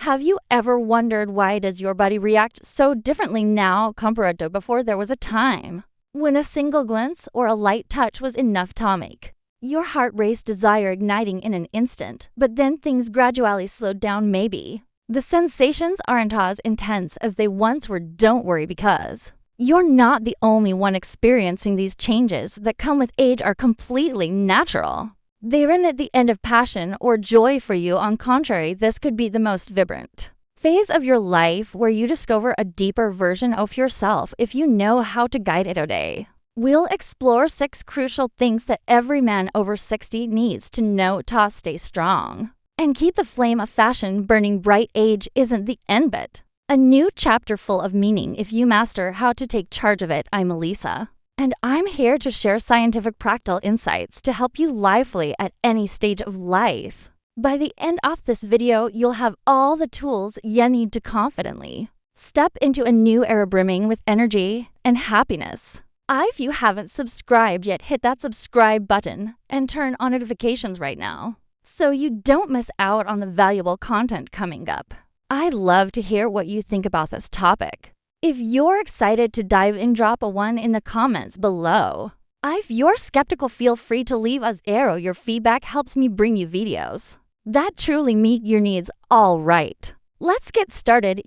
Have you ever wondered why does your body react so differently now compared to before there was a time when a single glance or a light touch was enough to make your heart race, desire igniting in an instant, but then things gradually slowed down maybe? The sensations aren't as intense as they once were. Don't worry, because you're not the only one experiencing these changes that come with age are completely natural. They aren't at the end of passion or joy for you. On contrary, this could be the most vibrant phase of your life where you discover a deeper version of yourself if you know how to guide it today. We'll explore 6 crucial things that every man over 60 needs to know to stay strong and keep the flame of fashion burning bright. Age isn't the end, but a new chapter full of meaning if you master how to take charge of it. I'm Elisa, and I'm here to share scientific practical insights to help you lively at any stage of life. By the end of this video, you'll have all the tools you need to confidently step into a new era brimming with energy and happiness. If you haven't subscribed yet, hit that subscribe button and turn on notifications right now so you don't miss out on the valuable content coming up. I'd love to hear what you think about this topic. If you're excited to dive in, drop a 1 in the comments below. If you're skeptical, feel free to leave us arrow. Your feedback helps me bring you videos that truly meet your needs. All right, let's get started.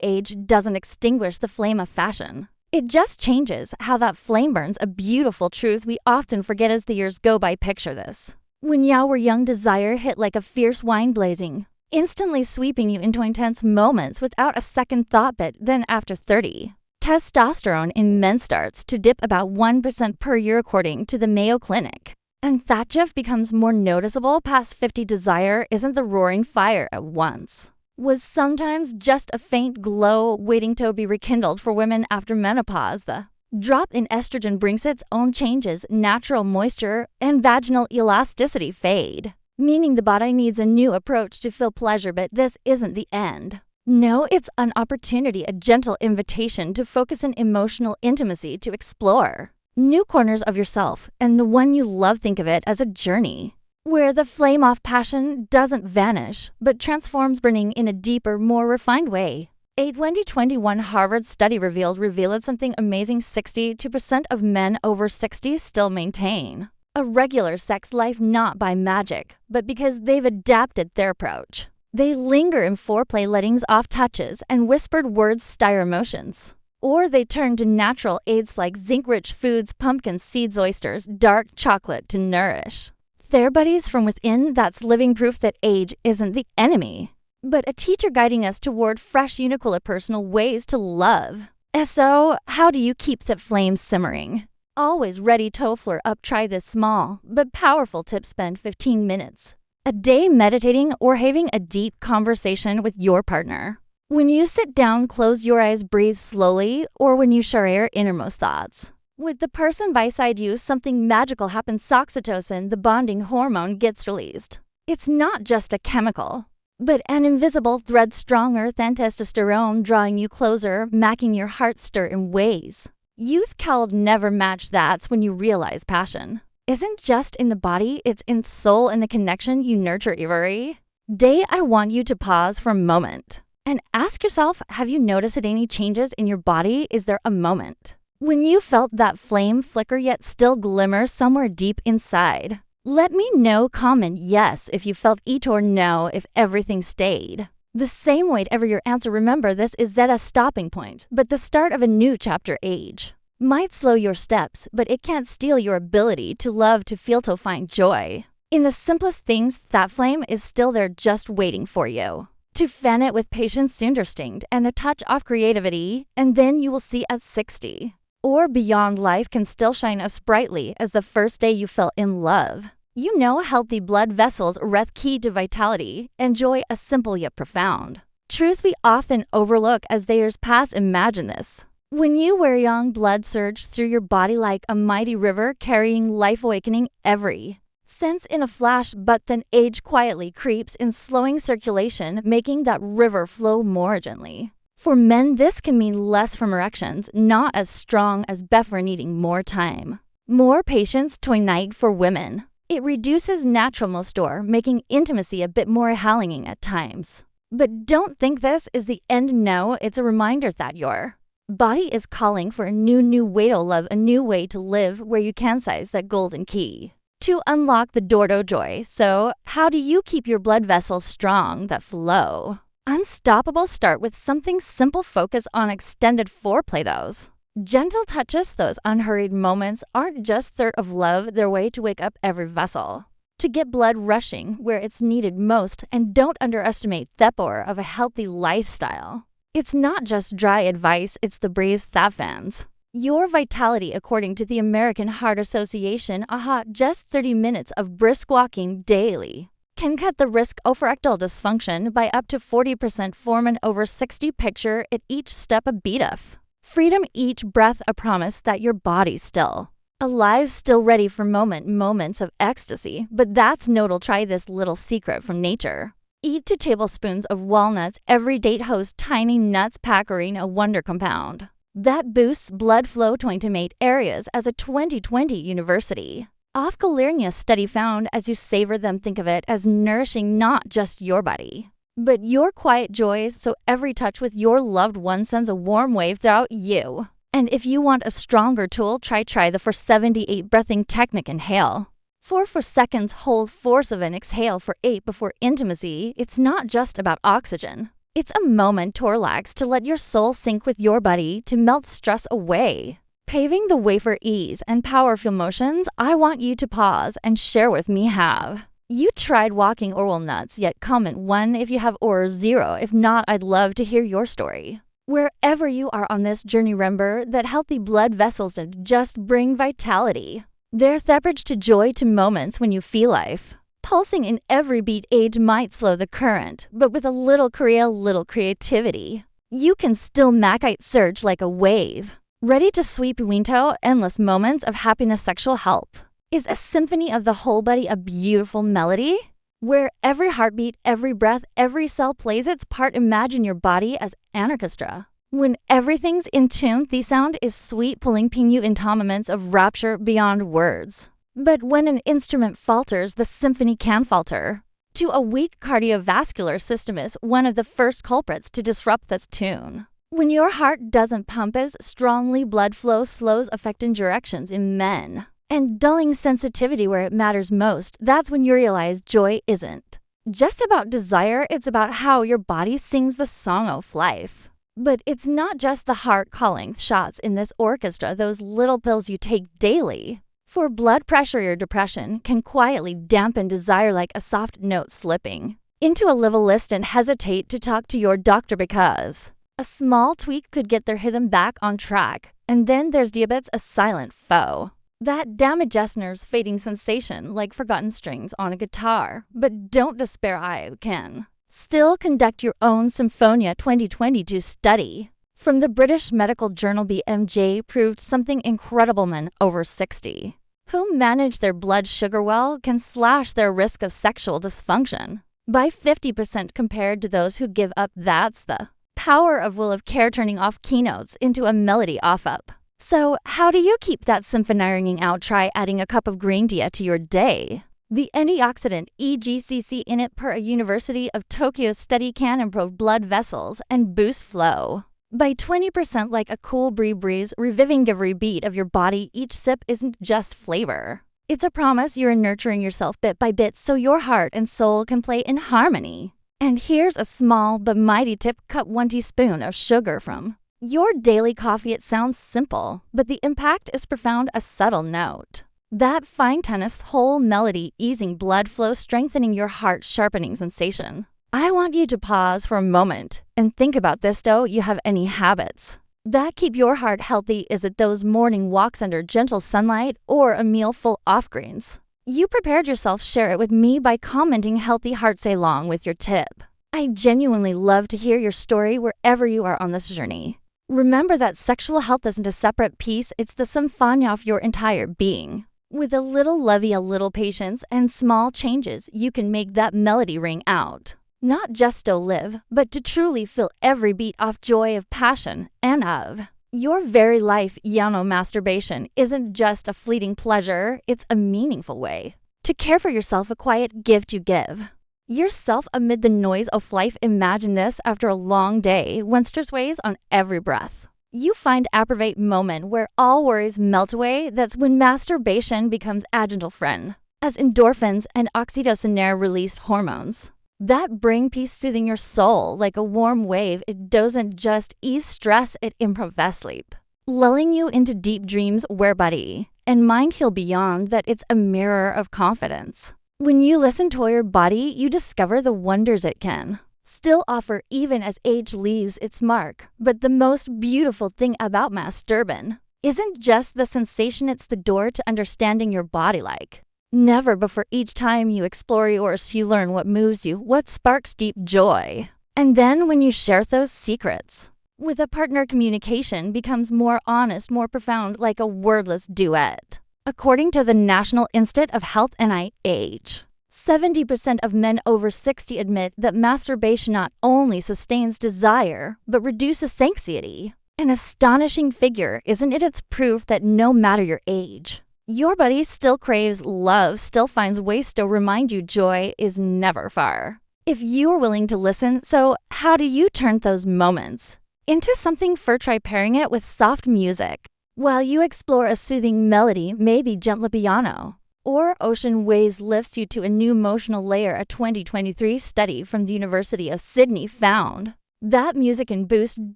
Age doesn't extinguish the flame of fashion. It just changes how that flame burns, a beautiful truth we often forget as the years go by. Picture this. When you were young, desire hit like a fierce wine blazing, instantly sweeping you into intense moments without a second thought. But then after 30, testosterone in men starts to dip about 1% per year according to the Mayo Clinic. And that shift becomes more noticeable past 50. Desire isn't the roaring fire at once. Was sometimes just a faint glow waiting to be rekindled. For women after menopause, the drop in estrogen brings its own changes. Natural moisture and vaginal elasticity fade, meaning the body needs a new approach to feel pleasure. But this isn't the end. No, it's an opportunity, a gentle invitation to focus on emotional intimacy, to explore new corners of yourself and the one you love. Think of it as a journey where the flame of passion doesn't vanish, but transforms, burning in a deeper, more refined way. A 2021 Harvard study revealed something amazing. 62% of men over 60 still maintain a regular sex life, not by magic, but because they've adapted their approach. They linger in foreplay, letting off touches and whispered words stir emotions. Or they turn to natural aids like zinc-rich foods, pumpkin seeds, oysters, dark chocolate to nourish their bodies from within. That's living proof that age isn't the enemy, but a teacher guiding us toward fresh, unique, personal ways to love. So, how do you keep that flame simmering, always ready to flare up? Try this small but powerful tip. Spend 15 minutes a day meditating or having a deep conversation with your partner. When you sit down, close your eyes, breathe slowly, or when you share your innermost thoughts with the person beside you, something magical happens. Oxytocin, the bonding hormone, gets released. It's not just a chemical, but an invisible thread stronger than testosterone, drawing you closer, making your heart stir in ways youth can never match. That's when you realize passion isn't just in the body, it's in soul and the connection you nurture every day. I want you to pause for a moment and ask yourself, have you noticed any changes in your body? Is there a moment when you felt that flame flicker yet still glimmer somewhere deep inside? Let me know. Comment yes if you felt it, or no if everything stayed the same. Whatever your answer, remember this is not a stopping point, but the start of a new chapter. Age might slow your steps, but it can't steal your ability to love, to feel, to find joy in the simplest things. That flame is still there, just waiting for you to fan it with patience, instinct, and a touch of creativity. And then you will see at 60 or beyond, life can still shine as brightly as the first day you fell in love. You know, healthy blood vessels are key to vitality and joy, a simple yet profound truth we often overlook as the years pass. Imagine this. When you were young, blood surged through your body like a mighty river, carrying life, awakening every sense in a flash. But then age quietly creeps in, slowing circulation, making that river flow more gently. For men, this can mean less from erections, not as strong as before, needing more time, more patience to ignite. For women, it reduces natural moisture, making intimacy a bit more challenging at times. But don't think this is the end. No, it's a reminder that your body is calling for a new way to love, a new way to live where you can seize that golden key to unlock the door to joy. So, how do you keep your blood vessels strong that flow? Unstoppable. Start with something simple. Focus on extended foreplay. Those gentle touches, those unhurried moments aren't just thirst of love, they're way to wake up every vessel, to get blood rushing where it's needed most. And don't underestimate the power of a healthy lifestyle. It's not just dry advice, it's the breeze that fans your vitality. According to the American Heart Association, just 30 minutes of brisk walking daily can cut the risk of erectile dysfunction by up to 40%. Form an over 60 picture at each step a beat of freedom, each breath a promise that your body's still alive, still ready for moments of ecstasy. But that's notable. Try this little secret from nature. Eat 2 tablespoons of walnuts every day. Host tiny nuts packing a wonder compound that boosts blood flow to intimate areas, as a 2020 University of California study found. As you savor them, think of it as nourishing not just your body, but your quiet joys, so every touch with your loved one sends a warm wave throughout you. And if you want a stronger tool, try the 478 breathing technique. Inhale 4 seconds, hold 4 7, exhale for 8 before intimacy. It's not just about oxygen. It's a moment to relax, to let your soul sync with your body, to melt stress away. Paving the way for ease and powerful motions, I want you to pause and share with me. Have you tried walking oral nuts yet? Comment 1 if you have, or 0 if not. I'd love to hear your story. Wherever you are on this journey, remember that healthy blood vessels don't just bring vitality. They're the bridge to joy, to moments when you feel life pulsing in every beat. Age might slow the current, but with a little creativity, you can still make it surge like a wave, ready to sweep into endless moments of happiness. Sexual health is a symphony of the whole body, a beautiful melody where every heartbeat, every breath, every cell plays its part. Imagine your body as an orchestra. When everything's in tune, the sound is sweet, pulling you into moments of rapture beyond words. But when an instrument falters, the symphony can falter. To a weak cardiovascular system is one of the first culprits to disrupt this tune. When your heart doesn't pump as strongly, blood flow slows, affecting directions in men and dulling sensitivity where it matters most. That's when you realize joy isn't just about desire, it's about how your body sings the song of life. But it's not just the heart calling shots in this orchestra. Those little pills you take daily for blood pressure or depression can quietly dampen desire like a soft note slipping into a level list. And hesitate to talk to your doctor, because a small tweak could get their rhythm back on track. And then there's diabetes, a silent foe that damages nerves, fading sensation like forgotten strings on a guitar. But don't despair, I can still conduct your own Symphonia. 2022 study from the British medical journal BMJ proved something incredible. Men over 60 who manage their blood sugar well can slash their risk of sexual dysfunction by 50% compared to those who give up. That's the power of will of care, turning off keynotes into a melody off-up. So how do you keep that symphony ringing out? Try adding a cup of green tea to your day. The antioxidant EGCC in it per a University of Tokyo study can improve blood vessels and boost flow by 20%, like a cool breeze, reviving every beat of your body. Each sip isn't just flavor. It's a promise you're nurturing yourself bit by bit so your heart and soul can play in harmony. And here's a small but mighty tip. Cut 1 teaspoon of sugar from your daily coffee. It sounds simple, but the impact is profound. A subtle note that fine tennis whole melody, easing blood flow, strengthening your heart, sharpening sensation. I want you to pause for a moment and think about this. Do you have any habits that keep your heart healthy? Is it those morning walks under gentle sunlight, or a meal full of greens you prepared yourself? Share it with me by commenting healthy hearts along with your tip. I genuinely love to hear your story wherever you are on this journey. Remember that sexual health isn't a separate piece, it's the symphony of your entire being. With a little love, a little patience, and small changes, you can make that melody ring out. Not just to live, but to truly feel every beat of joy, of passion, and of your very life. Masturbation isn't just a fleeting pleasure, it's a meaningful way to care for yourself, a quiet gift you give yourself amid the noise of life. Imagine this after a long day when stress weighs on every breath. You find a private moment where all worries melt away. That's when masturbation becomes a gentle friend, as endorphins and oxytocin are released hormones that bring peace, soothing your soul like a warm wave. It doesn't just ease stress, it improves sleep, lulling you into deep dreams where body and mind heal beyond that. It's a mirror of confidence. When you listen to your body, you discover the wonders it can still offer even as age leaves its mark. But the most beautiful thing about masturbation isn't just the sensation, it's the door to understanding your body like never before. Each time you explore yours, you learn what moves you, what sparks deep joy. And then when you share those secrets with a partner, communication becomes more honest, more profound, like a wordless duet. According to the National Institute of Health NIH, 70% of men over 60 admit that masturbation not only sustains desire, but reduces anxiety. An astonishing figure, isn't it? It's proof that no matter your age, your body still craves love, still finds ways to remind you joy is never far, if you are willing to listen. So how do you turn those moments into something fun? Try pairing it with soft music while you explore a soothing melody, maybe gentle piano, or ocean waves lifts you to a new emotional layer. A 2023 study from the University of Sydney found that music can boost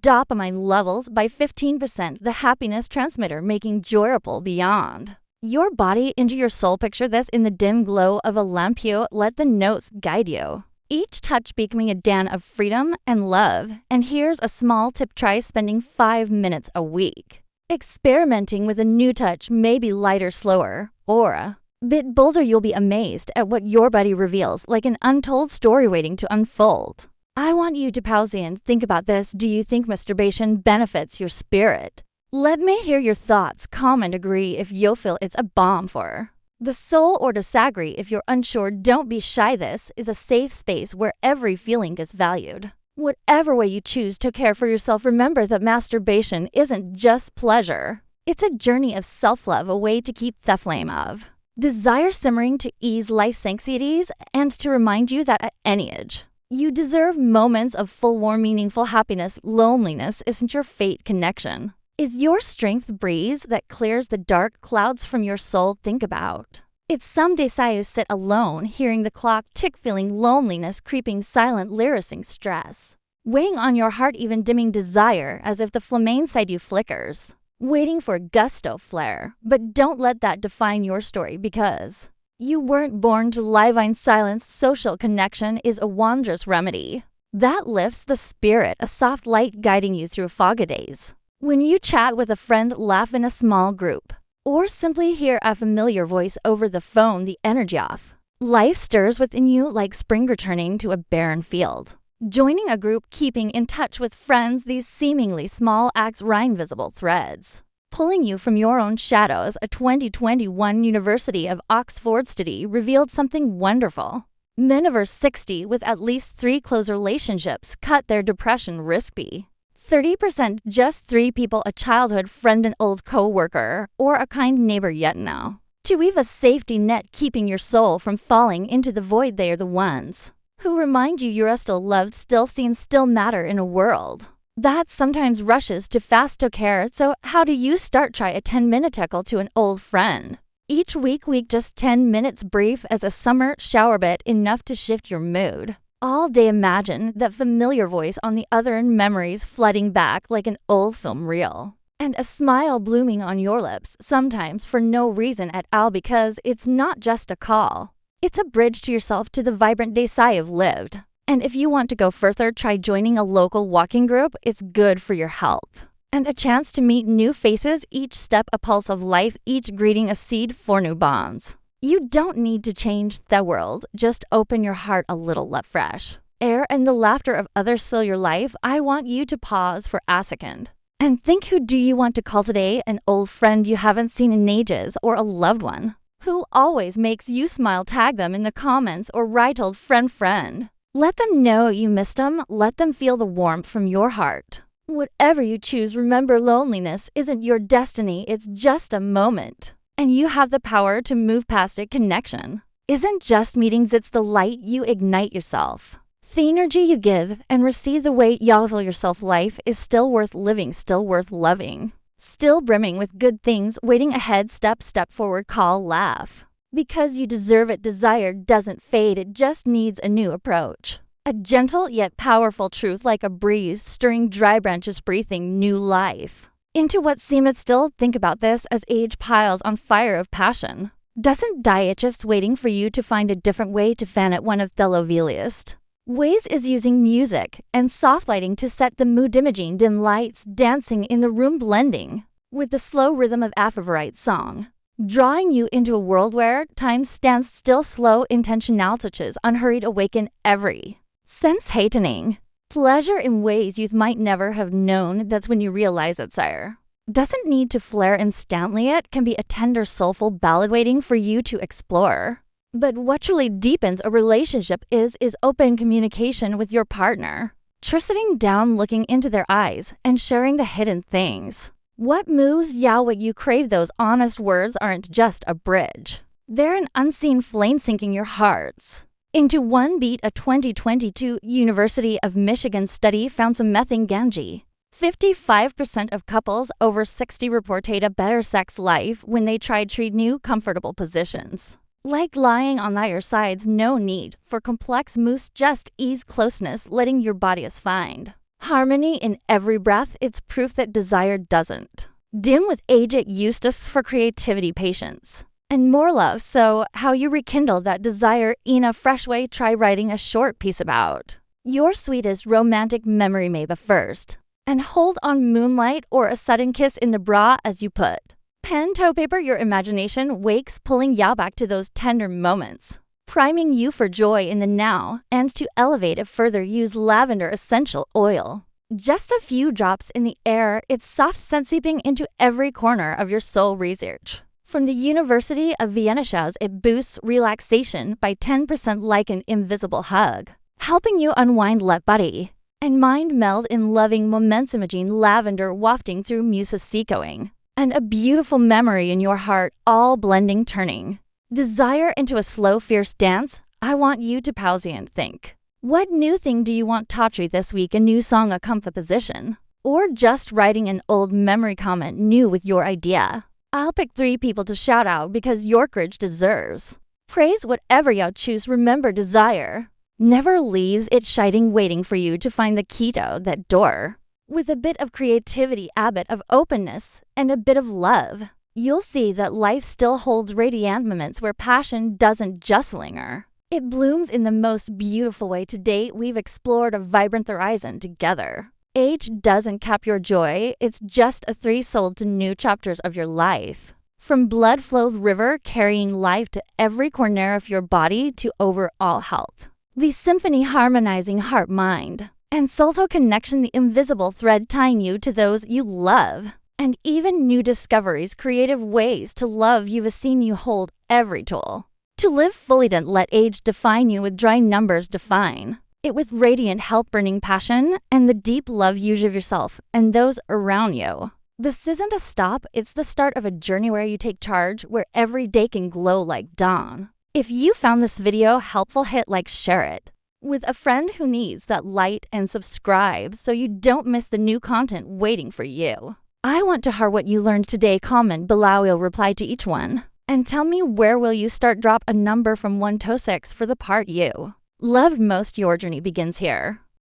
dopamine levels by 15%, the happiness transmitter, making joyful beyond your body into your soul. Picture this in the dim glow of a lamplight. Let the notes guide you, each touch becoming a dance of freedom and love. And here's a small tip: try spending 5 minutes a week experimenting with a new touch, maybe lighter, slower, or a bit bolder. You'll be amazed at what your body reveals, like an untold story waiting to unfold. I want you to pause and think about this. Do you think masturbation benefits your spirit? Let me hear your thoughts. Comment, agree if you feel it's a balm for the soul, or disagree if you're unsure. Don't be shy. This is a safe space where every feeling is valued. Whatever way you choose to care for yourself, remember that masturbation isn't just pleasure. It's a journey of self-love, a way to keep the flame of desire simmering, to ease life's anxieties, and to remind you that at any age, you deserve moments of full, warm, meaningful happiness. Loneliness isn't your fate. Connection is your strength breeze that clears the dark clouds from your soul. Think about it's some days you sit alone, hearing the clock tick, feeling loneliness creeping silent, lyricing stress weighing on your heart, even dimming desire as if the flame inside you flickers, waiting for a gusto flare. But don't let that define your story, because you weren't born to live in silence. Social connection is a wondrous remedy that lifts the spirit, a soft light guiding you through foggy days. When you chat with a friend, laugh in a small group, or simply hear a familiar voice over the phone, the energy off life stirs within you like spring returning to a barren field. Joining a group, keeping in touch with friends, these seemingly small acts are invisible threads pulling you from your own shadows. A 2021 University of Oxford study revealed something wonderful. Men over 60 with at least 3 close relationships cut their depression risk by 30%. Just 3 people, a childhood friend, an old co-worker, or a kind neighbor. Yet now, to weave a safety net keeping your soul from falling into the void, they are the ones who remind you you're still loved, still seen, still matter in a world that sometimes rushes too fast to care. So how do you start? Try a 10-minute tickle to an old friend each week, just 10 minutes, brief as a summer shower bit, enough to shift your mood. All day imagine that familiar voice on the other end, memories flooding back like an old film reel, and a smile blooming on your lips, sometimes for no reason at all, because it's not just a call. It's a bridge to yourself, to the vibrant days you've lived. And if you want to go further, try joining a local walking group. It's good for your health. And a chance to meet new faces, each step a pulse of life, each greeting a seed for new bonds. You don't need to change the world, just open your heart a little, let fresh air and the laughter of others fill your life. I want you to pause for a second and think, who do you want to call today? An old friend you haven't seen in ages, or a loved one who always makes you smile? Tag them in the comments or write old friend. Let them know you missed them. Let them feel the warmth from your heart. Whatever you choose, remember loneliness isn't your destiny. It's just a moment. And you have the power to move past it. Connection isn't just meetings, it's the light you ignite yourself. The energy you give and receive, the way you feel yourself, life is still worth living, still worth loving. Still brimming with good things waiting ahead, step forward, call, laugh. Because you deserve it, desire doesn't fade, it just needs a new approach. A gentle yet powerful truth, like a breeze stirring dry branches, breathing new life into what seemeth still. Think about this as age piles on fire of passion. Doesn't die, it's just waiting for you to find a different way to fan it. One of the loveliest ways is using music and soft lighting to set the mood. Imaging dim lights dancing in the room, blending with the slow rhythm of a favorite song, drawing you into a world where time stands still. Slow intentional touches, unhurried, awaken every sense, heightening pleasure in ways you might never have known. That's when you realize it, sire. Doesn't need to flare instantly, it can be a tender, soulful ballad waiting for you to explore. But what truly deepens a relationship is open communication with your partner. Just sitting down, looking into their eyes, and sharing the hidden things. What moves ya, what you crave, those honest words aren't just a bridge. They're an unseen flame sinking your hearts into one beat. A 2022 University of Michigan study found some methane ganji. 55% of couples over 60 reported a better sex life when they tried three new comfortable positions. Like lying on either sides, no need for complex moves, just ease, closeness, letting your bodies find harmony in every breath. It's proof that desire doesn't dim with age. It used us for creativity, patience, and more love. So how you rekindle that desire in a fresh way? Try writing a short piece about your sweetest romantic memory, maybe first, and hold on moonlight or a sudden kiss in the bra as you put pen to paper. Your imagination wakes, pulling ya back to those tender moments, priming you for joy in the now. And to elevate it further, use lavender essential oil. Just a few drops in the air, its soft scent seeping into every corner of your soul. Research from the University of Vienna shows it boosts relaxation by 10%, like an invisible hug, helping you unwind, let body and mind meld in loving moments. Imaging lavender wafting through muses, echoing and a beautiful memory in your heart, all blending, turning desire into a slow, fierce dance. I want you to pause and think. What new thing do you want taught you this week? A new song, a comfort position, or just writing an old memory comment new with your idea? I'll pick 3 people to shout out because your courage deserves praise. Whatever you choose, remember desire never leaves, it's shining, waiting for you to find the key to that door. With a bit of creativity, a bit of openness, and a bit of love, you'll see that life still holds radiant moments where passion doesn't just linger. It blooms in the most beautiful way. To date, we've explored a vibrant horizon together. Age doesn't cap your joy, it's just a threshold to new chapters of your life. From blood-flowed river carrying life to every corner of your body to overall health. The symphony harmonizing heart, mind, and soul connection, the invisible thread tying you to those you love. And even new discoveries, creative ways to love you've seen. You hold every tool to live fully. Don't let age define you, with dry numbers define it with radiant health, burning passion, and the deep love you give yourself and those around you. This isn't a stop, it's the start of a journey where you take charge, where every day can glow like dawn. If you found this video helpful, hit like, share it with a friend who needs that light, and subscribe so you don't miss the new content waiting for you. I want to hear what you learned today. Comment below, I'll reply to each one. And tell me, where will you start? Drop a number from 1 to 6 for the part you loved most. Your journey begins here.